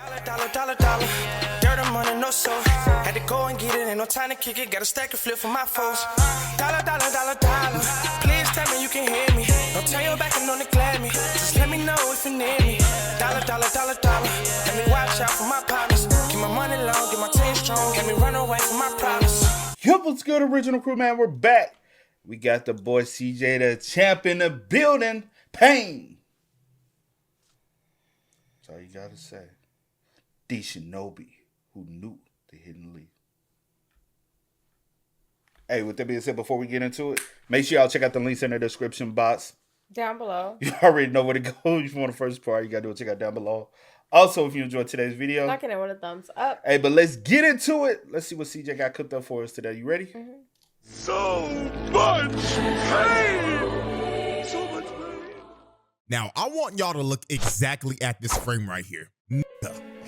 Dollar. Dirt and money, no soul. Had to go and get it, ain't no time to kick it. Got a stack and flip for my foes. Dollar. Please tell me you can hear me. Don't turn your back and don't neglect me. Just let me know if you need me. Dollar. Let me watch out for my partners. Keep my money long, get my team strong. Let me run away from my problems. Yup, what's good, original crew, man? We're back. We got the boy CJ, the champ in the building. Pain. That's all you gotta say. The Shinobi who knew the hidden leaf. Hey, with that being said, before we get into it, make sure y'all check out the links in the description box. Down below. You already know where to go. If you want the first part, you gotta do it. Check out down below. Also, if you enjoyed today's video, knocking it with a thumbs up. Hey, but let's get into it. Let's see what CJ got cooked up for us today. You ready? Mm-hmm. So much pain. So much pain. Now, I want y'all to look exactly at this frame right here.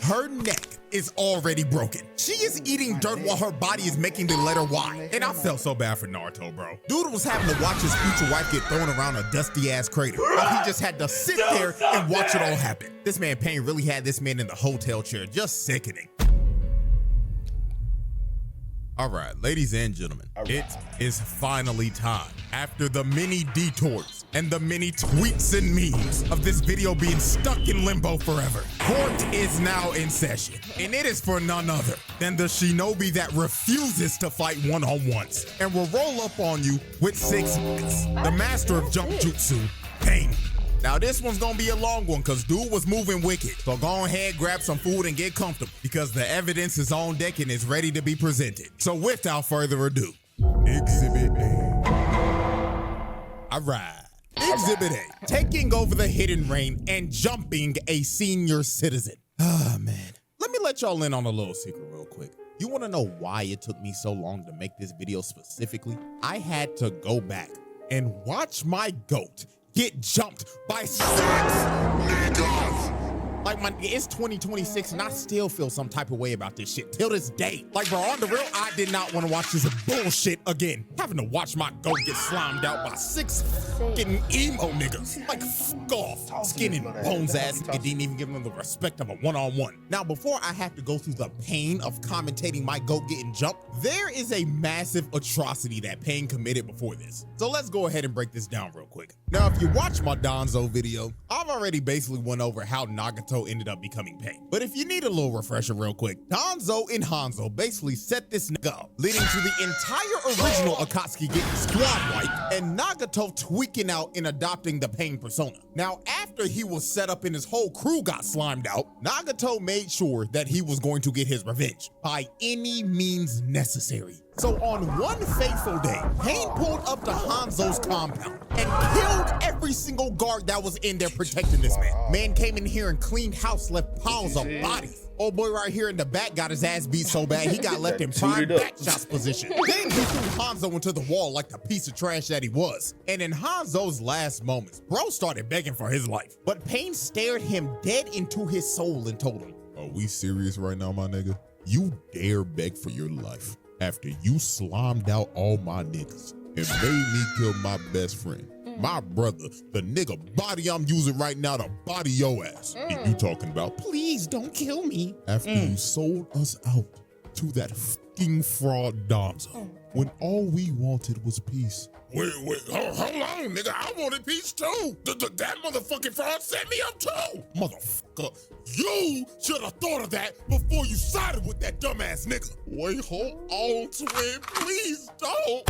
Her neck is already broken. She is eating dirt while her body is making the letter Y. And I felt so bad for Naruto, bro. Dude was having to watch his future wife get thrown around a dusty-ass crater. While he just had to sit there and watch it all happen. This man Pain really had this man in the hotel chair. Just sickening. All right, ladies and gentlemen, it is finally time. After the many detours and the many tweets and memes of this video being stuck in limbo forever, court is now in session, and it is for none other than the Shinobi that refuses to fight one-on-ones and will roll up on you with 6 minutes. The master of jump jutsu, Pain. Now this one's gonna be a long one because dude was moving wicked. So go ahead, grab some food and get comfortable because the evidence is on deck and is ready to be presented. So without further ado, Exhibit A. All right. Exhibit A, taking over the hidden reign and jumping a senior citizen. Ah, man. Let me let y'all in on a little secret real quick. You wanna know why it took me so long to make this video specifically? I had to go back and watch my goat get jumped by 6 niggas. Like, it's 2026 and I still feel some type of way about this shit till this day. Like, bro, on the real, I did not want to watch this bullshit again. Having to watch my goat get slimed out by 6 fucking emo niggas. Like, fuck off. Skin and bones ass nigga didn't even give them the respect of a one-on-one. Now, before I have to go through the pain of commentating my goat getting jumped, there is a massive atrocity that Pain committed before this. So let's go ahead and break this down real quick. Now, if you watch my Donzo video, I've already basically went over how Nagato ended up becoming Pain. But if you need a little refresher real quick, Donzo and Hanzo basically set this nigga up, leading to the entire original Akatsuki getting squad wiped and Nagato tweaking out and adopting the Pain persona. Now, after he was set up and his whole crew got slimed out, Nagato made sure that he was going to get his revenge by any means necessary. So on one fateful day, Pain pulled up to Hanzo's compound and killed every single guard that was in there protecting this man. Man came in here and cleaned house, left piles of bodies. Old boy right here in the back got his ass beat so bad he got left in prime back shots position. Then he threw Hanzo into the wall like the piece of trash that he was. And in Hanzo's last moments, bro started begging for his life. But Pain stared him dead into his soul and told him, "Are we serious right now, my nigga? You dare beg for your life after you slimed out all my niggas and made me kill my best friend, my brother, the nigga body I'm using right now to body your ass. And you talking about, please don't kill me, after you sold us out to that fucking fraud Donzo when all we wanted was peace." Wait, hold on, nigga, I wanted peace too. That motherfucking fraud set me up too. Motherfucker, you should have thought of that before you sided with that dumbass nigga. Wait, hold on, twin, please don't.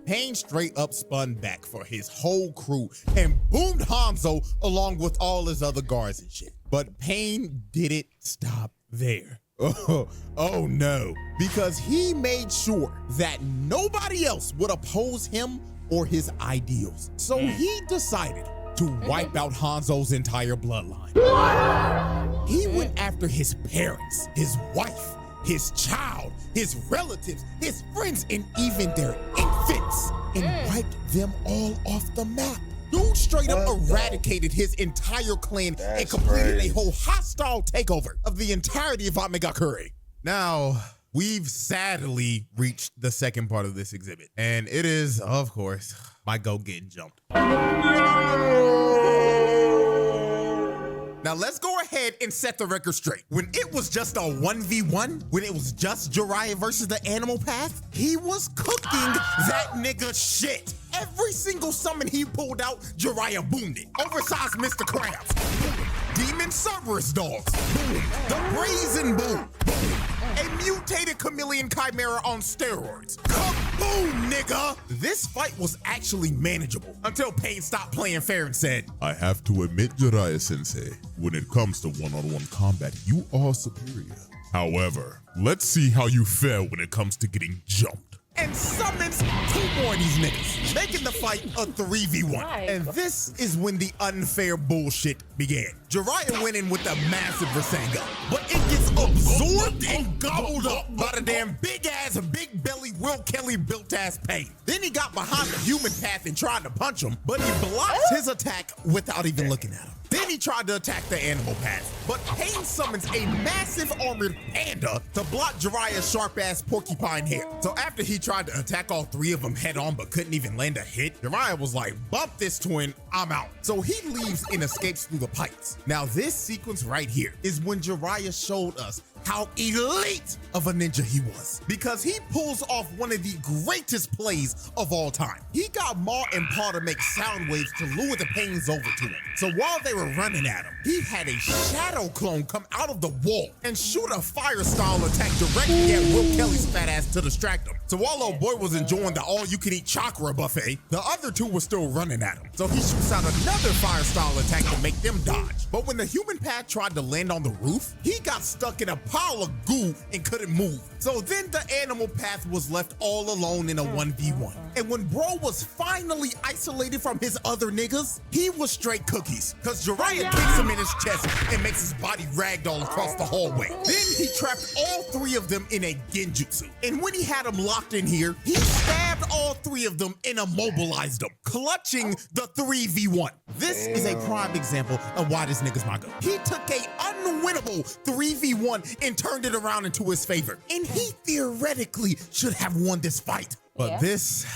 Pain straight up spun back for his whole crew and boomed Hanzo along with all his other guards and shit. But Pain didn't stop there. Oh no, because he made sure that nobody else would oppose him or his ideals. So he decided to wipe out Hanzo's entire bloodline. He went after his parents, his wife, his child, his relatives, his friends, and even their infants, and wiped them all off the map. Dude straight up eradicated his entire clan and completed a whole hostile takeover of the entirety of Amegakure. Now, we've sadly reached the second part of this exhibit, and it is, of course, my goat getting jumped. Now let's go ahead and set the record straight. When it was just a 1v1, when it was just Jiraiya versus the Animal Path, he was cooking that nigga shit. Every single summon he pulled out, Jiraiya boomed it. Oversized Mr. Krabs, boom. Demon Cerberus dogs, boom. The Brazen Boom, boom. A mutated chameleon chimera on steroids. Kaboom, nigga! This fight was actually manageable until Pain stopped playing fair and said, I have to admit, Jiraiya-sensei, when it comes to one-on-one combat, you are superior. However, let's see how you fare when it comes to getting jumped. and summons 2 more of these niggas, making the fight a 3v1. Right. And this is when the unfair bullshit began. Jiraiya went in with a massive Rasengan, but it gets absorbed and gobbled up by the damn big-ass, big-belly, Will Kelly built-ass Pain. Then he got behind the human path and tried to punch him, but he blocks his attack without even looking at him. Then he tried to attack the animal path, but Pain summons a massive armored panda to block Jiraiya's sharp-ass porcupine hair. So after he tried to attack all 3 of them head-on but couldn't even land a hit, Jiraiya was like, bump this twin, I'm out. So he leaves and escapes through the pipes. Now this sequence right here is when Jiraiya showed us how elite of a ninja he was, because he pulls off one of the greatest plays of all time. He got Ma and Pa to make sound waves to lure the Pains over to him. So while they were running at him, he had a shadow clone come out of the wall and shoot a fire style attack directly at Will Kelly's fat ass to distract him. So while old boy was enjoying the all-you-can-eat chakra buffet, the other 2 were still running at him. So he shoots out another fire style attack to make them dodge. But when the human pad tried to land on the roof, he got stuck in a pile of goo and couldn't move. So then the animal path was left all alone in a 1v1. And when bro was finally isolated from his other niggas, he was straight cookies, because Jiraiya kicks him in his chest and makes his body ragdoll across the hallway. Then he trapped all 3 of them in a genjutsu. And when he had them locked in here, he stabbed all 3 of them and immobilized them, clutching the 3v1. This is a prime example of why this nigga's my go. He took a unwinnable 3v1 and turned it around into his favor. And he theoretically should have won this fight. But this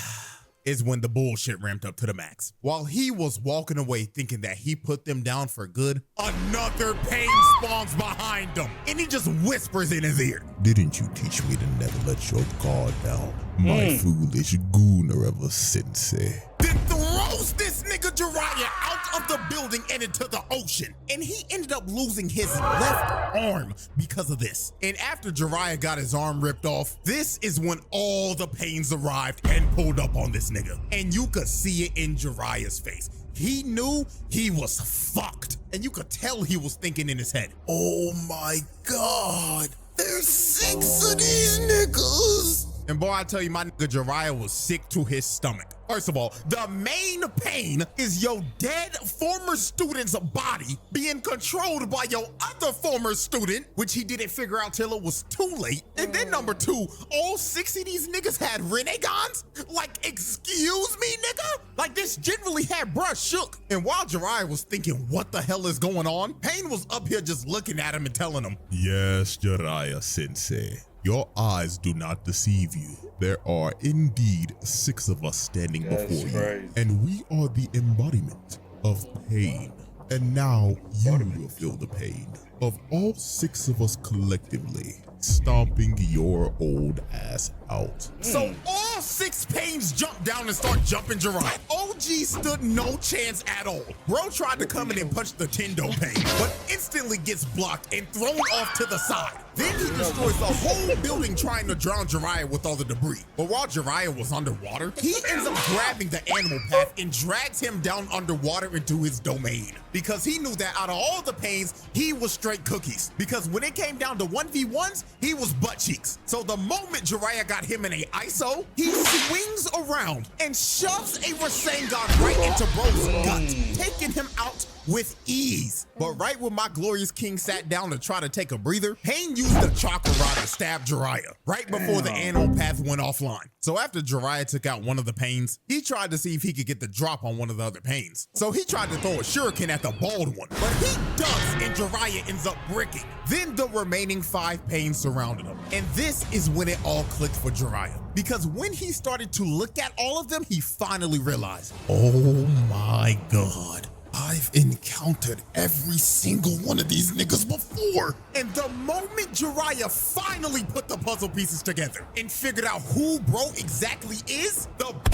is when the bullshit ramped up to the max. While he was walking away thinking that he put them down for good, another Pain spawns behind him. And he just whispers in his ear, Didn't you teach me to never let your guard down, my foolish Goonereva sensei? then throws this nigga Jiraiya out of the building and into the ocean. And he ended up losing his left arm because of this. And after Jiraiya got his arm ripped off, this is when all the Pains arrived and pulled up on this nigga. And you could see it in Jiraiya's face. He knew he was fucked. And you could tell he was thinking in his head, oh my God, there's 6 of these niggas. And boy, I tell you, my nigga Jiraiya was sick to his stomach. First of all, the main pain is your dead former student's body being controlled by your other former student, which he didn't figure out till it was too late. And then number 2, all 6 of these niggas had renegons? Like, excuse me, nigga? Like, this generally had bruh shook. And while Jiraiya was thinking, what the hell is going on? Pain was up here just looking at him and telling him, Yes, Jiraiya sensei. Your eyes do not deceive you. There are indeed 6 of us standing before you, and we are the embodiment of pain. And now you will feel the pain of all 6 of us collectively stomping your old ass out. So all 6 Pains jumped down and start jumping Jiraiya. OG stood no chance at all. Bro tried to come in and punch the Tendo Pain, but instantly gets blocked and thrown off to the side. Then he destroys the whole building trying to drown Jiraiya with all the debris. But while Jiraiya was underwater, he ends up grabbing the animal path and drags him down underwater into his domain. Because he knew that out of all the Pains, he was straight cookies. Because when it came down to 1v1s, he was butt cheeks. So the moment Jiraiya got him in a ISO, he swings around and shoves a Rasengan right into bro's gut, taking him out with ease. But right when my glorious king sat down to try to take a breather, Pain used the chakra rod to stab Jiraiya right before the animal path went offline. So after Jiraiya took out one of the Pains, he tried to see if he could get the drop on one of the other Pains. So he tried to throw a shuriken at the bald one, but he ducks and Jiraiya ends up bricking. Then the remaining 5 Pains surrounded him. And this is when it all clicked for Jiraiya. Because when he started to look at all of them, he finally realized, oh my God. I've encountered every single one of these niggas before. And the moment Jiraiya finally put the puzzle pieces together and figured out who bro exactly is, the bald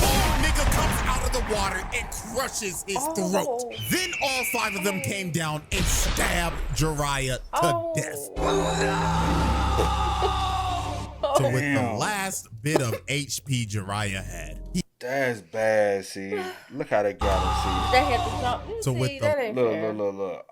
nigga comes out of the water and crushes his throat. Then all 5 of them came down and stabbed Jiraiya to death. So with the last bit of HP Jiraiya had, that's bad, see. Look how they got him, see. They had to jump. So with the look.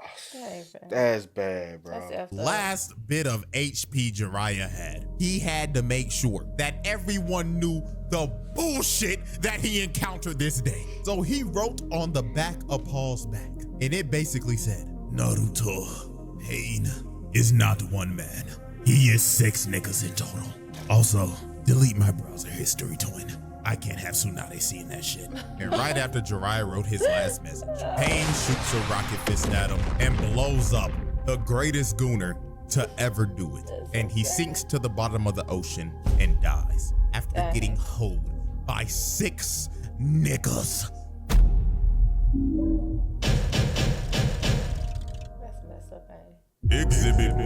That's bad, bro. That's last bit of HP Jiraiya had, he had to make sure that everyone knew the bullshit that he encountered this day. So he wrote on the back of Paul's back, and it basically said, Naruto, Pain is not one man. He is 6 niggas in total. Also, delete my browser history, twin. I can't have Tsunade seeing that shit. And right after Jiraiya wrote his last message, Pain shoots a rocket fist at him and blows up the greatest gooner to ever do it. And he sinks to the bottom of the ocean and dies after getting hoed by 6 niggas. That's messed up, man. Exhibit B.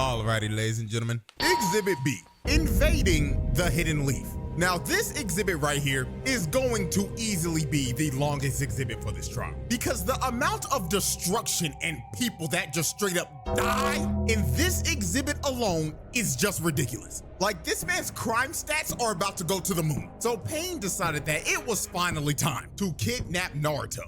Alrighty, ladies and gentlemen. Exhibit B, invading the hidden leaf. Now, this exhibit right here is going to easily be the longest exhibit for this trial because the amount of destruction and people that just straight up die in this exhibit alone is just ridiculous. Like, this man's crime stats are about to go to the moon. So Pain decided that it was finally time to kidnap Naruto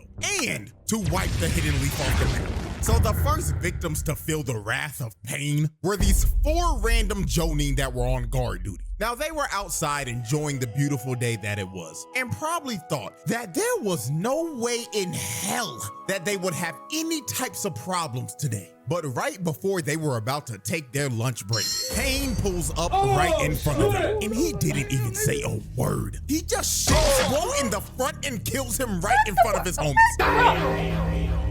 and to wipe the hidden leaf off the map. So the first victims to feel the wrath of Pain were these 4 random Jonin that were on guard duty. Now, they were outside enjoying the beautiful day that it was and probably thought that there was no way in hell that they would have any types of problems today. But right before they were about to take their lunch break, Pain pulls up right in front of them, and he didn't even say a word. He just shoots Bro in the front and kills him right in front of his homies.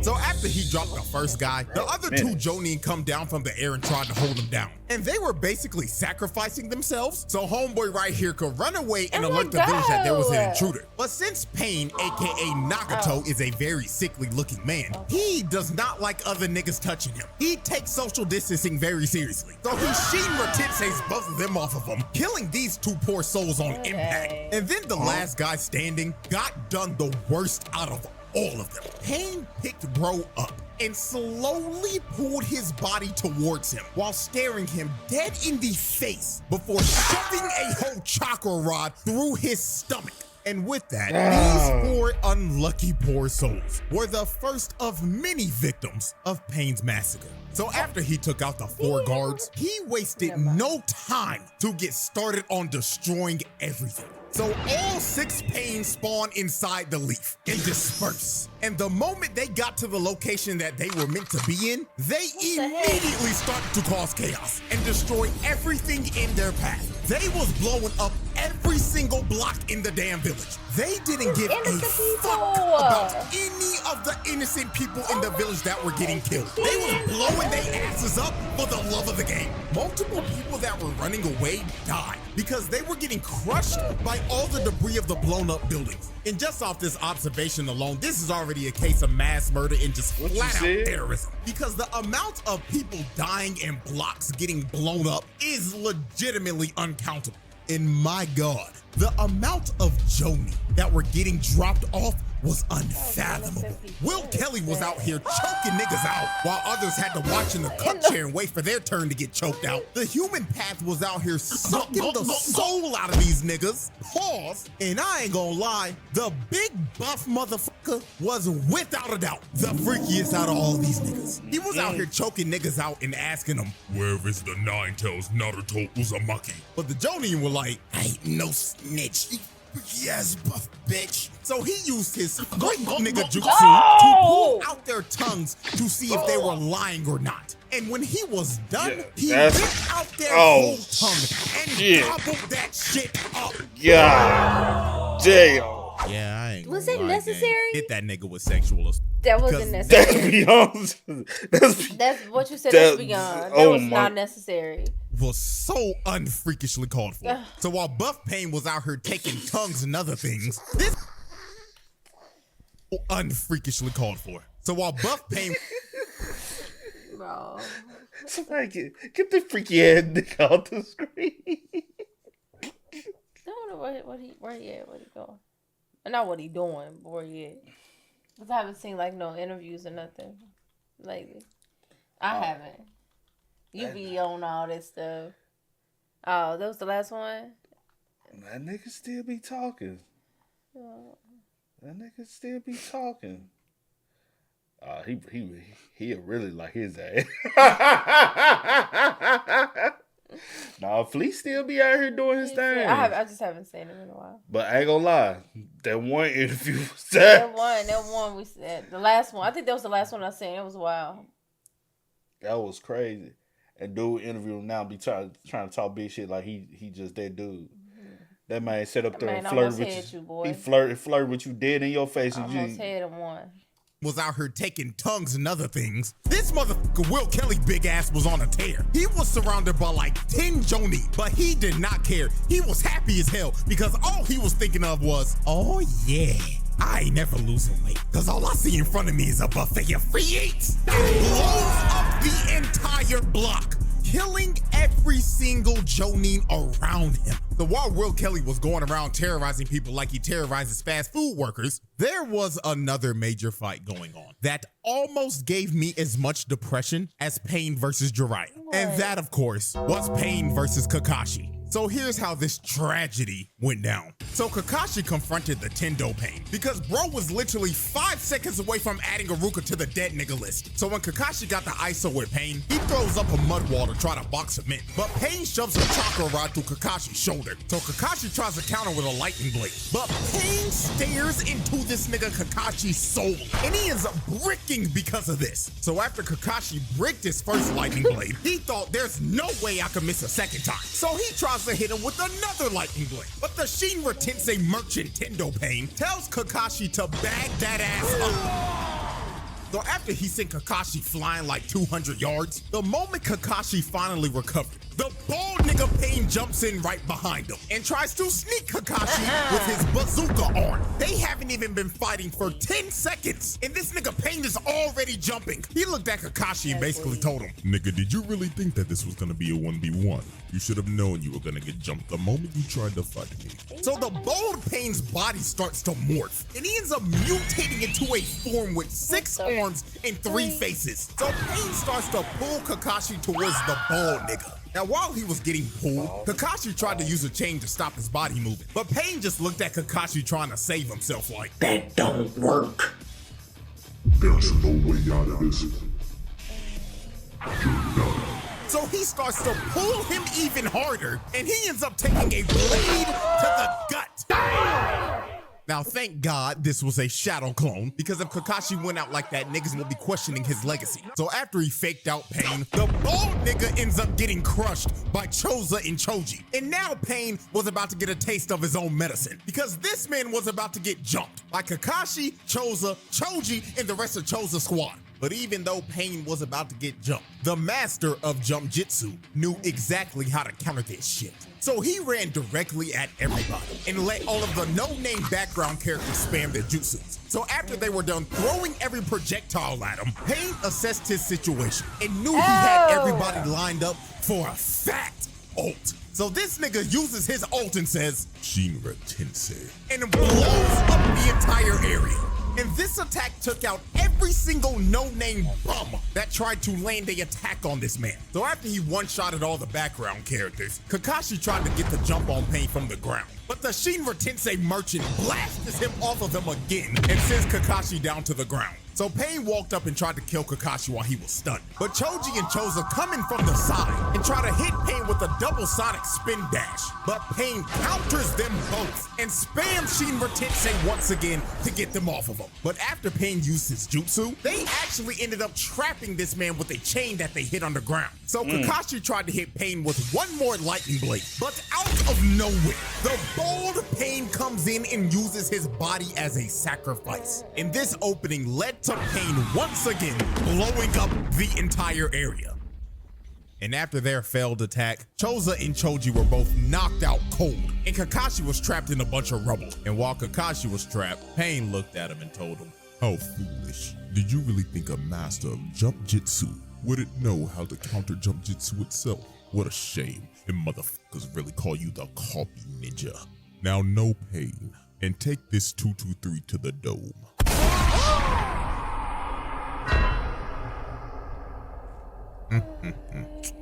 So after he dropped the first guy, the other 2 Jonin come down from the air and tried to hold him down. And they were basically sacrificing themselves so homeboy right here could run away and alert the village that there was an intruder. But since Pain, aka Nagato, is a very sickly looking man, he does not like other niggas touching him. He takes social distancing very seriously. So he Shinra Tensei's both of them off of him, killing these 2 poor souls on impact. And then the last guy standing got done the worst out of all of them. Pain picked bro up and slowly pulled his body towards him while staring him dead in the face before shoving a whole chakra rod through his stomach. And with that, these 4 unlucky poor souls were the first of many victims of Pain's massacre. So after he took out the 4 guards, he wasted no time to get started on destroying everything. So all 6 Pains spawn inside the leaf and disperse. And the moment they got to the location that they were meant to be in, they immediately started to cause chaos and destroy everything in their path. They was blowing up every single block in the damn village. They didn't give a fuck about any of the innocent people in the village that were getting killed. They was blowing their asses up for the love of the game. Multiple people that were running away died because they were getting crushed by all the debris of the blown up buildings. And just off this observation alone, this is already a case of mass murder and just flat out terrorism. Because the amount of people dying and blocks getting blown up is legitimately uncountable. And my God, the amount of Jonin that were getting dropped off was unfathomable. Will Kelly was out here choking niggas out while others had to watch in the cup chair and wait for their turn to get choked out. The human path was out here sucking the soul out of these niggas. Pause. And I ain't gonna lie, the big buff motherfucker was without a doubt the freakiest out of all these niggas. He was out here choking niggas out and asking them, "Where is the 9 tails Naruto Uzumaki?" But the Jonin were like, "I ain't no snitch. Yes, buff bitch." So he used his great nigga jutsu to pull out their tongues to see if they were lying or not. And when he was done, he ripped out their whole tongue and gobbled that shit up. God damn. Yeah, I ain't. Was it necessary? Hit that nigga with sexual assault. That wasn't necessary. That's beyond. That's what you said. That's beyond. That was not necessary. Was so unfreakishly called for. So while Buff Pain was out here taking tongues and other things, this unfreakishly called for. So while Buff Pain... Bro. Somebody get the freaky ass nigga off the screen. I don't know where he going. Not what he doing, but where he at. Because I haven't seen like no interviews or nothing lately. I haven't. You be on all this stuff. Oh, that was the last one? That nigga still be talking. That nigga still be talking. He really like his ass. Nah, Flea still be out here doing his thing. I just haven't seen him in a while. But I ain't gonna lie, that one interview was that one we said, the last one. I think that was the last one I seen. It was wild. That was crazy. And dude interview him now be trying to talk big shit like he just that dude. That man sit up there and flirt with you. Boy. He flirt with you dead in your face. I almost had him one. Was out here taking tongues and other things. This motherfucker Will Kelly big ass was on a tear. He was surrounded by like 10 Joni, but he did not care. He was happy as hell because all he was thinking of was, oh yeah, I ain't never losing weight. Cause all I see in front of me is a buffet of free eats. It blows up the entire block, killing every single Jonine around him. So while Will Kelly was going around terrorizing people like he terrorizes fast food workers, there was another major fight going on that almost gave me as much depression as Pain versus Jiraiya. And that, of course, was Pain versus Kakashi. So here's how this tragedy went down. So Kakashi confronted the Tendo Pain because bro was literally 5 seconds away from adding Iruka to the dead nigga list. So when Kakashi got the ISO with Pain, he throws up a mud wall to try to box him in. But Pain shoves a chakra rod through Kakashi's shoulder. So Kakashi tries to counter with a lightning blade. But Pain stares into this nigga Kakashi's soul, and he ends up bricking because of this. So after Kakashi bricked his first lightning blade, he thought there's no way I could miss a second time. So he tries to hit him with another lightning blade. But the Shinra Tensei merchant Tendo Pain tells Kakashi to bag that ass up. So after he sent Kakashi flying like 200 yards, the moment Kakashi finally recovered, the bald nigga Pain jumps in right behind him and tries to sneak Kakashi with his bazooka arm. They haven't even been fighting for 10 seconds, and this nigga Pain is already jumping. He looked at Kakashi and basically told him, nigga, did you really think that this was gonna be a 1v1? You should have known you were gonna get jumped the moment you tried to fight me. So the bald Pain's body starts to morph, and he ends up mutating into a form with 6 arms and 3 faces. So Pain starts to pull Kakashi towards the bald nigga. Now, while he was getting pulled, Kakashi tried to use a chain to stop his body moving. But Pain just looked at Kakashi trying to save himself like, that don't work. There's no way out of this. You're done. So he starts to pull him even harder, and he ends up taking a blade to the gut. Now, thank God this was a shadow clone, because if Kakashi went out like that, niggas will be questioning his legacy. So after he faked out Pain, the bald nigga ends up getting crushed by Choza and Choji. And now Pain was about to get a taste of his own medicine, because this man was about to get jumped by Kakashi, Choza, Choji, and the rest of Choza's squad. But even though Pain was about to get jumped, the master of jump jitsu knew exactly how to counter this shit. So he ran directly at everybody and let all of the no-name background characters spam their jutsus. So after they were done throwing every projectile at him, Pain assessed his situation and knew he had everybody lined up for a fat ult. So this nigga uses his ult and says, Shinra Tensei, and blows up the entire area. And this attack took out every single no-name bum that tried to land a attack on this man. So after he one-shotted all the background characters, Kakashi tried to get the jump on Pain from the ground. But the Shinra Tensei merchant blasts him off of him again and sends Kakashi down to the ground. So Pain walked up and tried to kill Kakashi while he was stunned. But Choji and Choza come in from the side and try to hit Pain with a double sonic spin dash. But Pain counters them both and spams Shinra Tensei once again to get them off of him. But after Pain used his jutsu, they actually ended up trapping this man with a chain that they hit on the ground. So Kakashi tried to hit Pain with one more lightning blade, but out of nowhere, the bold Pain comes in and uses his body as a sacrifice. And this opening led to Pain once again blowing up the entire area. And after their failed attack, Choza and Choji were both knocked out cold, and Kakashi was trapped in a bunch of rubble. And while Kakashi was trapped, Pain looked at him and told him, How foolish. Did you really think a master of jump jitsu wouldn't know how to counter jump jitsu itself? What a shame. And motherfuckers really call you the copy ninja. Now no pain. And take this 223 to the dome.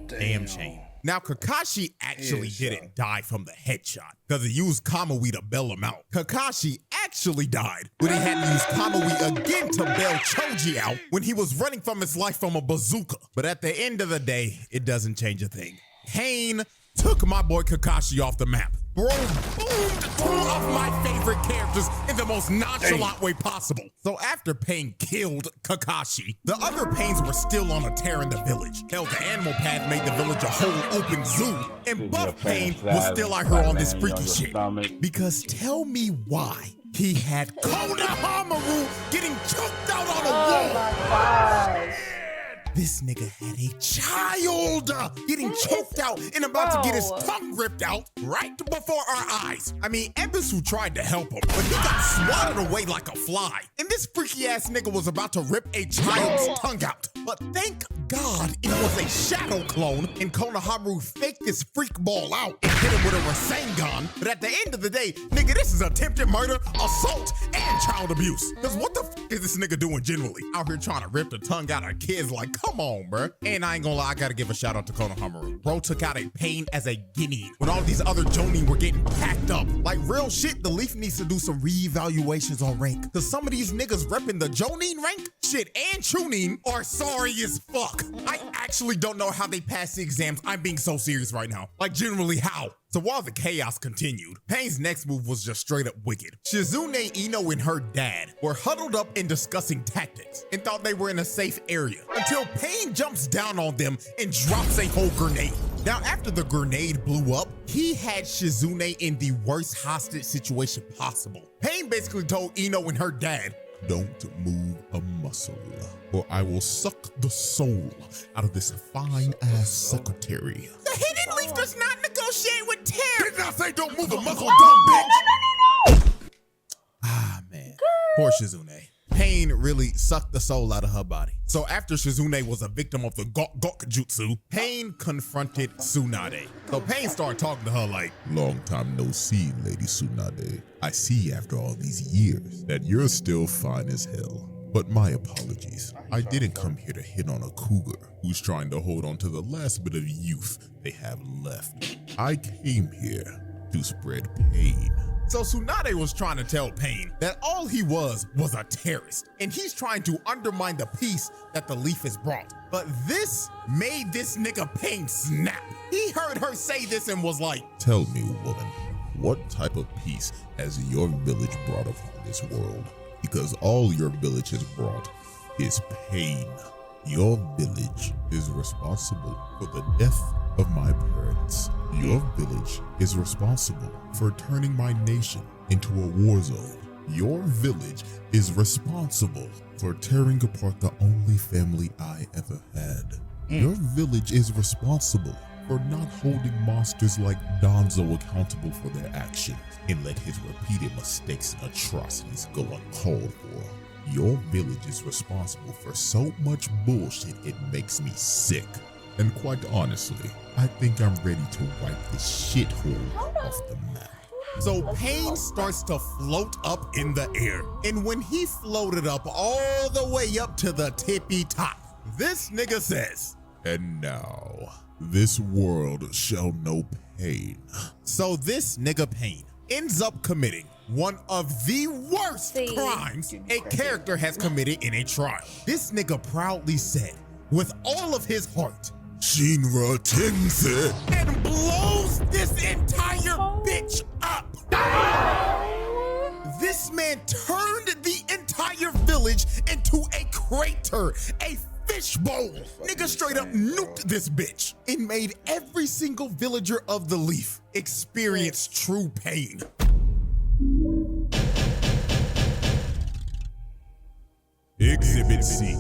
Damn shame. Now, Kakashi actually didn't die from the headshot because he used Kamui to bail him out. Kakashi actually died when he had to use Kamui again to bail Choji out when he was running from his life from a bazooka. But at the end of the day, it doesn't change a thing. Pain took my boy Kakashi off the map. Bro boomed two of my favorite characters in the most nonchalant way possible. So after Pain killed Kakashi, the other Pains were still on a tear in the village. Hell, the animal path made the village a whole open zoo. And Buff Pain was still out here on this freaky shit. Because tell me why he had Konohamaru getting choked out on a wall. Oh my gosh. This nigga had a child getting choked out and about to get his tongue ripped out right before our eyes. I mean, Ebisu tried to help him, but he got swatted away like a fly. And this freaky ass nigga was about to rip a child's tongue out. But thank God it was a shadow clone and Konohamaru faked this freak ball out and hit him with a Rasengan. But at the end of the day, nigga, this is attempted murder, assault, and child abuse. Cause what the fuck is this nigga doing generally? Out here trying to rip the tongue out of kids like, come on, bruh. And I ain't gonna lie, I gotta give a shout out to Konohamaru. Bro took out a Pain as a guinea when all these other Jonin were getting packed up. Like real shit, the Leaf needs to do some reevaluations on rank. Cause some of these niggas repping the Jonin rank, shit, and Chunin are sorry as fuck. I actually don't know how they passed the exams. I'm being so serious right now. Like generally how? So while the chaos continued, Pain's next move was just straight up wicked. Shizune, Ino, and her dad were huddled up and discussing tactics and thought they were in a safe area until Pain jumps down on them and drops a whole grenade. Now, after the grenade blew up, he had Shizune in the worst hostage situation possible. Pain basically told Ino and her dad, "Don't move a muscle, or I will suck the soul out of this fine-ass secretary." The Hidden Leaf does not negotiate with terror. Did not say don't move a muscle, dumb bitch. Ah, man. Poor Shizune. Pain really sucked the soul out of her body. So after Shizune was a victim of the Gok Jutsu, Pain confronted Tsunade. So Pain started talking to her like, "Long time no see, Lady Tsunade. I see after all these years that you're still fine as hell. But my apologies. I didn't come here to hit on a cougar who's trying to hold on to the last bit of youth they have left. I came here to spread pain." So Tsunade was trying to tell Pain that all he was a terrorist, and he's trying to undermine the peace that the Leaf has brought. But this made this nigga Pain snap. He heard her say this and was like, "Tell me, woman, what type of peace has your village brought upon this world? Because all your village has brought is pain. Your village is responsible for the death of my parents. Your village is responsible for turning my nation into a war zone. Your village is responsible for tearing apart the only family I ever had. Your village is responsible for not holding monsters like Danzo accountable for their actions and let his repeated mistakes and atrocities go uncalled for. Your village is responsible for so much bullshit it makes me sick. And quite honestly, I think I'm ready to wipe this shithole off the map." So Pain starts to float up in the air. And when he floated up all the way up to the tippy top, this nigga says, "And now, this world shall know pain." So this nigga Pain ends up committing one of the worst crimes a character has committed in a trial. This nigga proudly said, with all of his heart, "Shinra Tensei," and blows this entire bitch up. This man turned the entire village into a crater, a fishbowl. Nigga straight up nuked this bitch and made every single villager of the Leaf experience true pain. Exhibit C.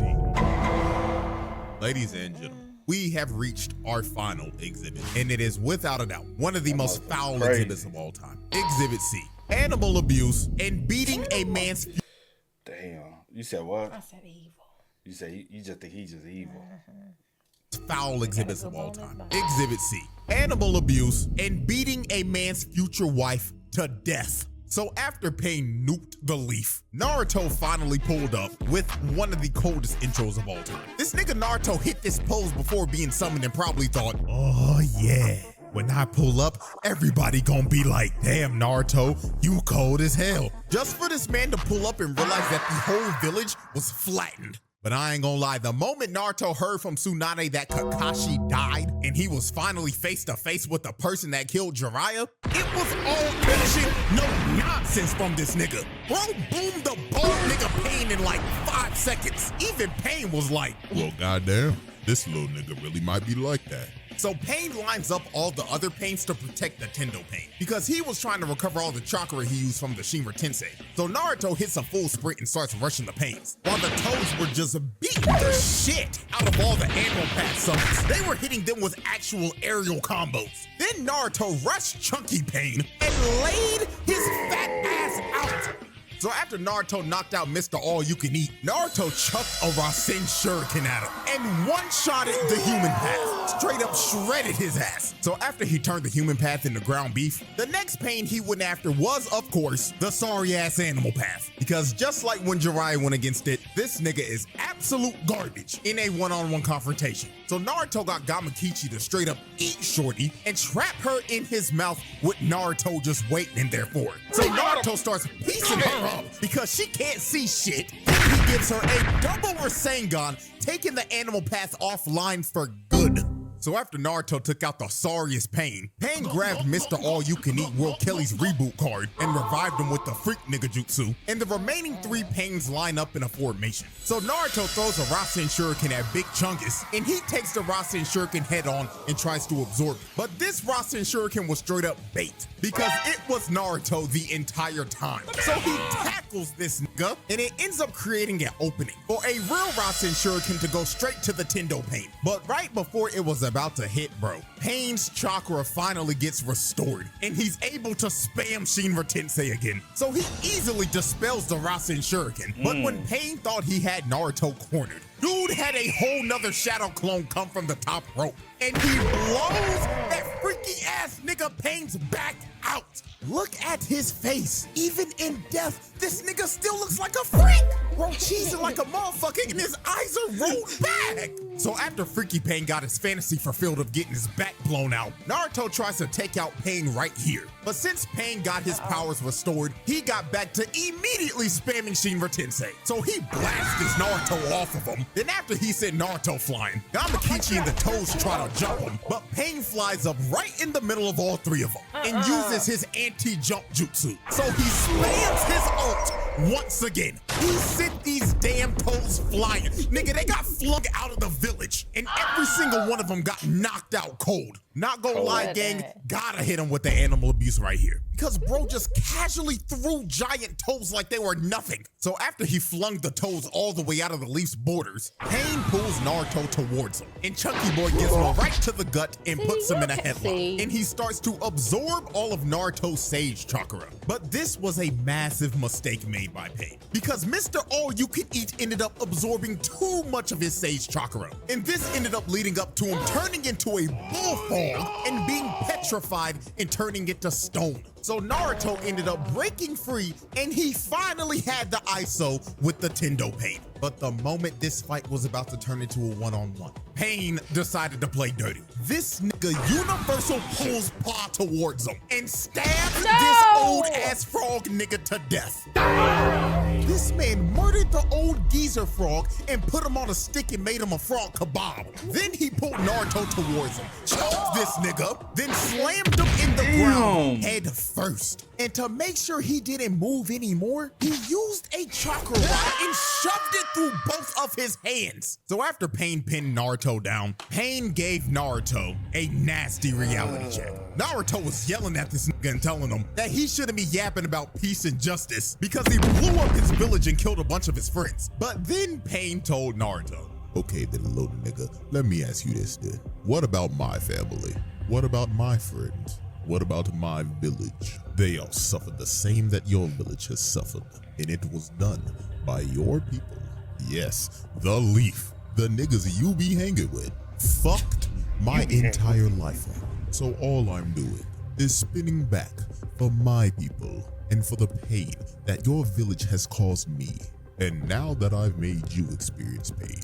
Ladies and gentlemen, we have reached our final exhibit, and it is without a doubt one of the most foul exhibits of all time. Exhibit C, animal abuse and beating a man's... Damn. You said what? I said evil. You say you just think he's just evil. Foul exhibits of all time. Exhibit C, animal abuse and beating a man's future wife to death. So after Pain nuked the leaf, Naruto finally pulled up with one of the coldest intros of all time. This nigga Naruto hit this pose before being summoned and probably thought, oh yeah, when I pull up, everybody gonna be like, damn Naruto, you cold as hell. Just for this man to pull up and realize that the whole village was flattened. But I ain't gonna lie, the moment Naruto heard from Tsunade that Kakashi died and he was finally face to face with the person that killed Jiraiya, it was all bullshit, no nonsense from this nigga. Bro boomed the bald nigga Pain in like 5 seconds. Even Pain was like, well, goddamn, this little nigga really might be like that. So Pain lines up all the other Pains to protect the Tendo Pain because he was trying to recover all the chakra he used from the Shinra Tensei. So Naruto hits a full sprint and starts rushing the Pains, while the Toads were just beating the shit out of all the animal path summons. They were hitting them with actual aerial combos. Then Naruto rushed Chunky Pain and laid his fat ass out. So after Naruto knocked out Mr. All-You-Can-Eat, Naruto chucked a Rasen Shuriken at him and one-shotted the human path, straight up shredded his ass. So after he turned the human path into ground beef, the next Pain he went after was, of course, the sorry-ass animal path. Because just like when Jiraiya went against it, this nigga is absolute garbage in a one-on-one confrontation. So Naruto got Gamakichi to straight up eat Shorty and trap her in his mouth with Naruto just waiting in there for her. So Naruto starts piecing her up because she can't see shit. Then he gives her a double Rasengan, taking the animal path offline for good. So after Naruto took out the sorriest Pain, Pain grabbed Mr. All-You-Can-Eat World Kelly's reboot card and revived him with the freak nigga jutsu, and the remaining 3 Pains line up in a formation. So Naruto throws a Rasen Shuriken at Big Chungus, and he takes the Rasen Shuriken head on and tries to absorb it. But this Rasen Shuriken was straight up bait, because it was Naruto the entire time. So he tackles this nigga, and it ends up creating an opening for a real Rasen Shuriken to go straight to the Tendo Pain. But right before it was about to hit, bro, Pain's chakra finally gets restored, and he's able to spam Shinra Tensei again. So he easily dispels the Rasen Shuriken. But when Pain thought he had Naruto cornered, dude had a whole nother shadow clone come from the top rope, and he blows that freaky ass nigga Pain's back out. Look at his face. Even in death, this nigga still looks like a freak. Bro, cheesing like a motherfucker, and his eyes are rolled back. So after Freaky Pain got his fantasy fulfilled of getting his back blown out, Naruto tries to take out Pain right here. But since Pain got his powers restored, he got back to immediately spamming Shinra Tensei. So he blasted Naruto off of him. Then after he sent Naruto flying, Gamakichi and the Toads try to jump him, but Pain flies up right in the middle of all 3 of them and uses his anti-jump jutsu. So he spams his ult once again. He sent these damn Toads flying. Nigga, they got flung out of the village, and every single one of them got knocked out cold. Not gonna lie, gang, gotta hit him with the animal abuse right here. Because bro just casually threw giant toes like they were nothing. So after he flung the toes all the way out of the leaf's borders, Pain pulls Naruto towards him, and Chunky Boy gives him a right to the gut and puts him in a headlock. And he starts to absorb all of Naruto's Sage Chakra. But this was a massive mistake made by Pain, because Mr. All-You-Can-Eat ended up absorbing too much of his Sage Chakra. And this ended up leading up to him turning into a bullfrog and being petrified and turning into stone. So Naruto ended up breaking free, and he finally had the ISO with the Tendo Pain. But the moment this fight was about to turn into a one-on-one, Pain decided to play dirty. This nigga universal pulls paw towards him and stabs this old-ass frog nigga to death. This man murdered the old geezer frog and put him on a stick and made him a frog kebab. Then he pulled Naruto towards him, choked this nigga, then slammed him in the ground head first. And to make sure he didn't move anymore, he used a chakra rod and shoved it through both of his hands. So after Pain pinned Naruto down, Pain gave Naruto a nasty reality check. Naruto was yelling at this nigga and telling him that he shouldn't be yapping about peace and justice because he blew up his village and killed a bunch of his friends. But then Pain told Naruto, okay then, little nigga, let me ask you this then. What about my family? What about my friends? What about my village? They all suffered the same that your village has suffered, and it was done by your people. Yes, the Leaf, the niggas you be hanging with, fucked my entire life up. So all I'm doing is spinning back for my people and for the pain that your village has caused me. And now that I've made you experience pain,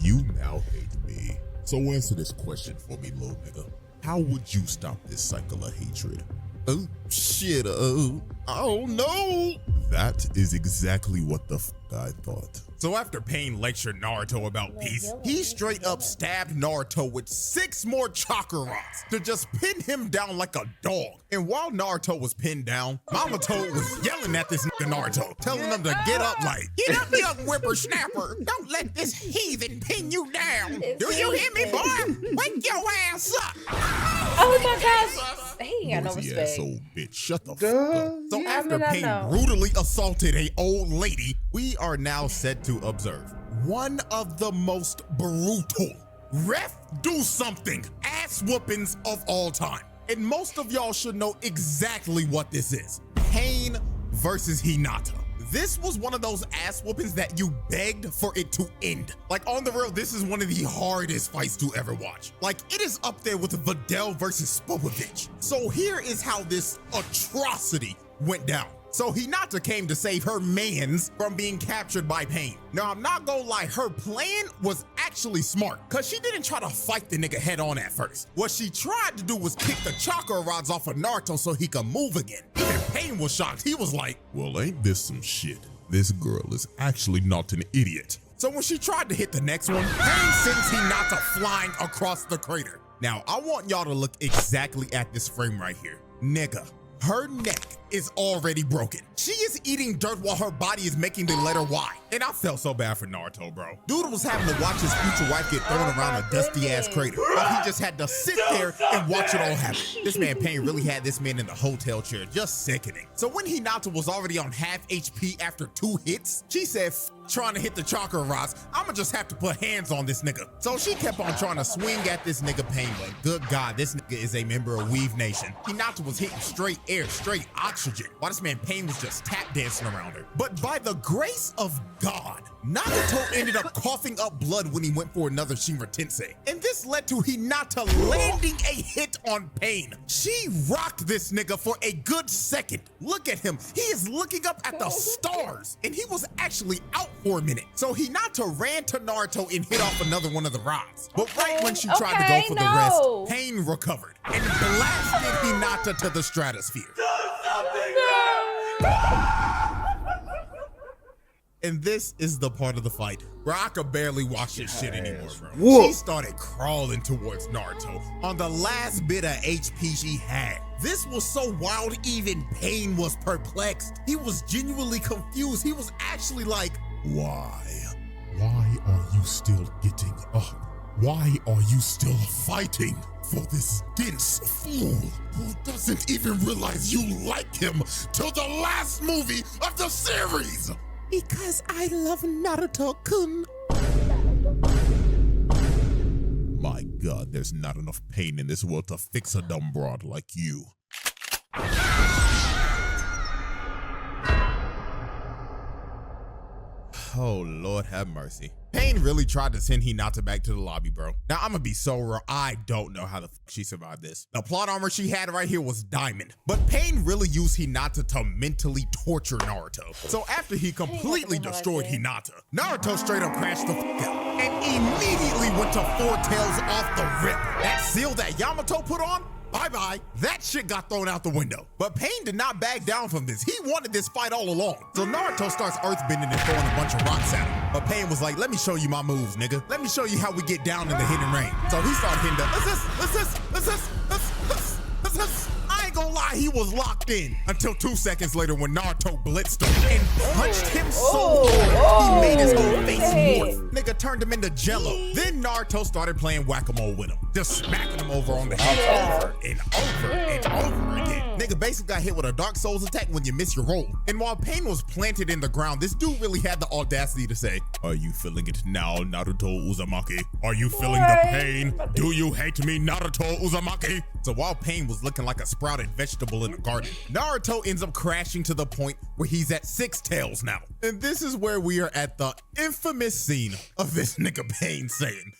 you now hate me. So answer this question for me, little nigga. How would you stop this cycle of hatred? Oh, shit, I don't know. That is exactly what the I thought. So after Pain lectured Naruto about peace, he straight up stabbed Naruto with 6 more chakra rods to just pin him down like a dog. And while Naruto was pinned down, Mama Toad was yelling at this nigga Naruto, telling him to get up like, "Get up, young whippersnapper. Don't let this heathen pin you down. Do you hear me, boy? Wake your ass up." Oh my gosh. He ain't got no respect. Ass old bitch, shut the fuck up. So after Pain brutally assaulted a old lady, we are now set to observe one of the most brutal ref do something ass whoopings of all time. And most of y'all should know exactly what this is. Pain versus Hinata. This was one of those ass whoopings that you begged for it to end. Like, on the real, this is one of the hardest fights to ever watch. Like, it is up there with Vidal versus Spopovich. So here is how this atrocity went down. So Hinata came to save her mans from being captured by Pain. Now, I'm not gonna lie, her plan was actually smart, cause she didn't try to fight the nigga head on at first. What she tried to do was kick the chakra rods off of Naruto so he could move again. Even Pain was shocked. He was like, well, ain't this some shit? This girl is actually not an idiot. So when she tried to hit the next one, Pain sends Hinata flying across the crater. Now, I want y'all to look exactly at this frame right here. Nigga, her neck is already broken. She is eating dirt while her body is making the letter Y. And I felt so bad for Naruto, bro. Dude was having to watch his future wife get thrown around a dusty ass crater, while he just had to sit there and watch it all happen. This man Pain really had this man in the hotel chair, just sickening. So when Hinata was already on half HP after 2 hits, she said, trying to hit the chakra rods, I'ma just have to put hands on this nigga. So she kept on trying to swing at this nigga Pain, but good God, this nigga is a member of Weave Nation. Hinata was hitting straight air, straight oxygen, while this man Pain was just tap dancing around her. But by the grace of God, Naruto ended up coughing up blood when he went for another Shinra Tensei. And this led to Hinata landing a hit on Pain. She rocked this nigga for a good second. Look at him. He is looking up at the stars. And he was actually out for a minute. So Hinata ran to Naruto and hit off another one of the rods. But right when she tried to go for the rest, Pain recovered and blasted Hinata to the stratosphere. And this is the part of the fight where I could barely watch this shit anymore, bro. She started crawling towards Naruto on the last bit of HP she had. This was so wild, even Pain was perplexed. He was genuinely confused. He was actually like, why? Why are you still getting up? Why are you still fighting for this dense fool who doesn't even realize you like him till the last movie of the series? Because I love Naruto-kun. My God, there's not enough pain in this world to fix a dumb broad like you. Oh, Lord have mercy. Pain really tried to send Hinata back to the lobby, bro. Now, I'm gonna be so real, I don't know how the fuck she survived this. The plot armor she had right here was diamond, but Pain really used Hinata to mentally torture Naruto. So after he completely destroyed Hinata, Naruto straight up crashed the fuck out and immediately went to 4 tails off the rip. That seal that Yamato put on, bye-bye. That shit got thrown out the window. But Pain did not back down from this. He wanted this fight all along. So Naruto starts earthbending and throwing a bunch of rocks at him. But Pain was like, let me show you my moves, nigga. Let me show you how we get down in the hidden rain. So he started hitting I ain't gonna lie, he was locked in until 2 seconds later when Naruto blitzed him and punched him so hard he made his whole face morph. Nigga turned him into jello. Then Naruto started playing whack-a-mole with him, just smacking him over on the head over and over and over again. Nigga basically got hit with a Dark Souls attack when you miss your roll. And while Pain was planted in the ground, this dude really had the audacity to say, are you feeling it now, Naruto Uzumaki? Are you feeling the pain? Do you hate me, Naruto Uzumaki? So while Pain was looking like a sprouted vegetable, vegetable in the garden. Naruto ends up crashing to the point where he's at 6 tails now. And this is where we are at the infamous scene of this nigga Pain saying,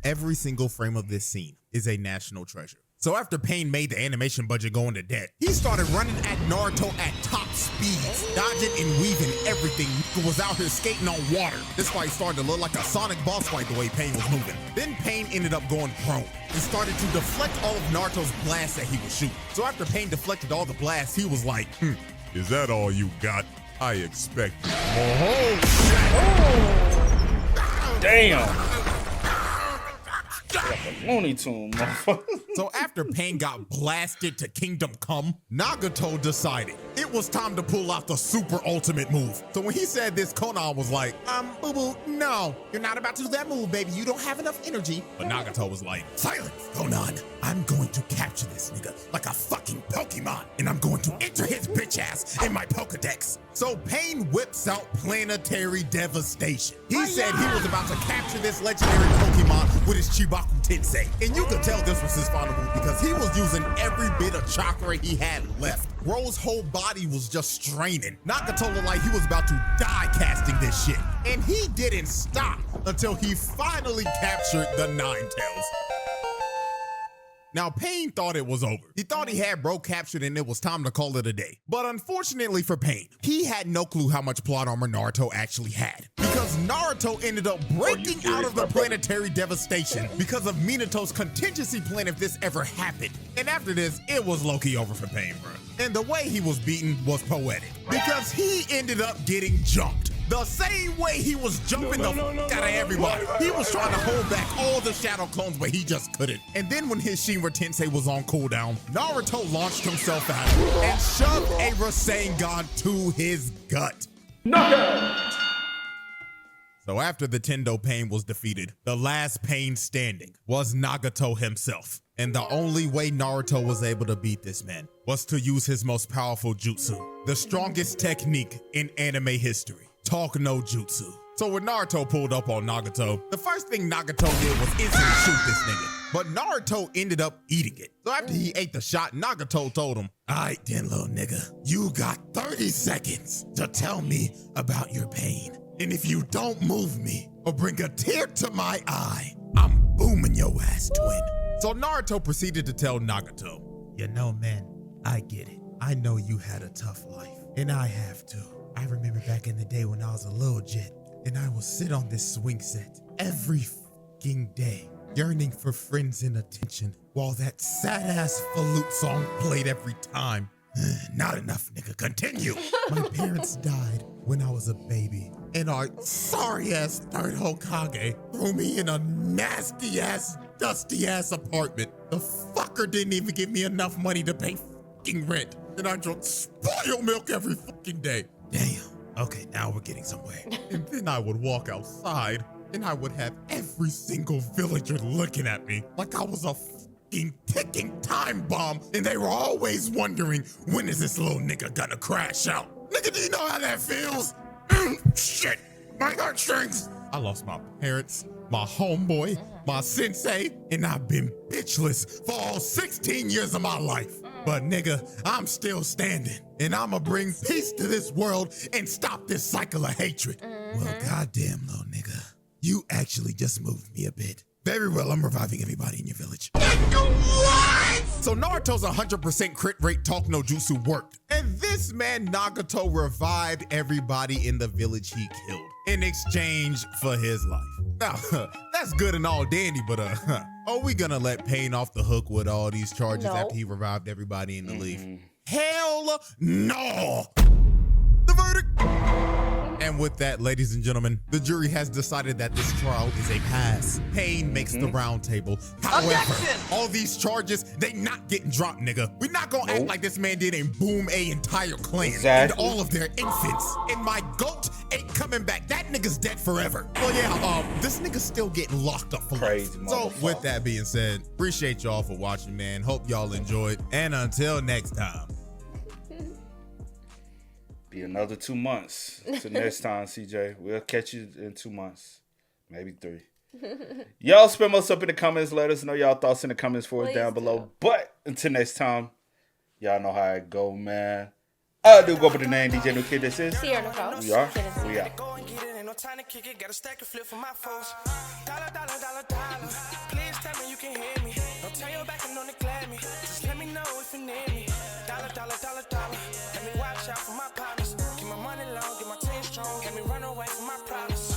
every single frame of this scene is a national treasure. So after Pain made the animation budget go into debt, he started running at Naruto at top speeds, dodging and weaving everything. He was out here skating on water. This fight started to look like a Sonic boss fight the way Pain was moving. Then Pain ended up going prone and started to deflect all of Naruto's blasts that he was shooting. So after Pain deflected all the blasts, he was like, is that all you got? I expected more. Damn. Like a Looney Tune, motherfucker. So after Pain got blasted to Kingdom Come, Nagato decided it was time to pull out the super ultimate move. So when he said this, Konan was like, boo-boo, no, you're not about to do that move, baby. You don't have enough energy. But Nagato was like, silence, Konan. I'm going to capture this nigga like a fucking Pokemon, and I'm going to enter his bitch ass in my Pokedex. So Pain whips out Planetary Devastation. He said he was about to capture this legendary Pokemon with his Chibaku Tensei. And you could tell this was his final move because he was using every bit of chakra he had left. Bro's whole body was just straining. Nagato looked like he was about to die casting this shit. And he didn't stop until he finally captured the Nine Tails. Now, Pain thought it was over. He thought he had Bro captured and it was time to call it a day. But unfortunately for Pain, he had no clue how much plot armor Naruto actually had. Because Naruto ended up breaking out of the Planetary Devastation because of Minato's contingency plan if this ever happened. And after this, it was low-key over for Pain, bro. And the way he was beaten was poetic. Because he ended up getting jumped. The same way he was jumping the fuck out of everybody. He was trying to hold back all the shadow clones, but he just couldn't. And then when his Shinra Tensei was on cooldown, Naruto launched himself at him and shoved a Rasengan to his gut. NUKED! So after the Tendo Pain was defeated, the last Pain standing was Nagato himself. And the only way Naruto was able to beat this man was to use his most powerful jutsu, the strongest technique in anime history. Talk no jutsu. So when Naruto pulled up on Nagato, the first thing Nagato did was instantly shoot this nigga. But Naruto ended up eating it. So after he ate the shot, Nagato told him, alright then, little nigga, you got 30 seconds to tell me about your pain. And if you don't move me or bring a tear to my eye, I'm booming your ass, twin. So Naruto proceeded to tell Nagato, you know, man, I get it. I know you had a tough life, and I have too. I remember back in the day when I was a little jit, and I would sit on this swing set every fucking day, yearning for friends and attention, while that sad-ass flute song played every time. Not enough, nigga. Continue. My parents died when I was a baby, and our sorry-ass third Hokage threw me in a nasty-ass, dusty-ass apartment. The fucker didn't even give me enough money to pay fucking rent, and I drank spoiled milk every fucking day. Damn. Okay, now we're getting somewhere. And then I would walk outside, and I would have every single villager looking at me like I was a fucking ticking time bomb, and they were always wondering, when is this little nigga gonna crash out? Nigga, do you know how that feels? Shit, my heartstrings. I lost my parents, my homeboy, my sensei, and I've been bitchless for all 16 years of my life. But nigga, I'm still standing, and I'ma bring peace to this world and stop this cycle of hatred. Well, goddamn, little nigga, you actually just moved me a bit. Very well, I'm reviving everybody in your village. What? So Naruto's 100% crit rate talk no jutsu worked, and this man Nagato revived everybody in the village he killed in exchange for his life. Now, that's good and all dandy, but are we gonna let Pain off the hook with all these charges after he revived everybody in the leaf? Hell no! The verdict! And with that, ladies and gentlemen, the jury has decided that this trial is a pass. Pain makes the round table. However, all these charges, they not getting dropped, nigga. We're not gonna act like this man did and boom a entire clan and all of their infants. And my goat ain't coming back. That nigga's dead forever. Well, yeah, this nigga's still getting locked up for life. So with that being said, appreciate y'all for watching, man. Hope y'all enjoyed. And until next time. Be another 2 months. Till next time, CJ. We'll catch you in 2 months. Maybe 3. Y'all spam us up in the comments. Let us know y'all thoughts in the comments for us down below. But until next time, y'all know how it go, man. I do go by the name DJ NUKED. This is Here, we are. We are. Go and get it, no time to kick it. Got a stack and flip for my foes. Dollar, dollar, dollar, dollar. Please tell me you can hear me. Don't turn your back and don't neglect me. Just let me know if you need me. Dollar, dollar, dollar, dollar. Let me watch out for my partners. Keep my money long, get my team strong. Let me run away from my problems.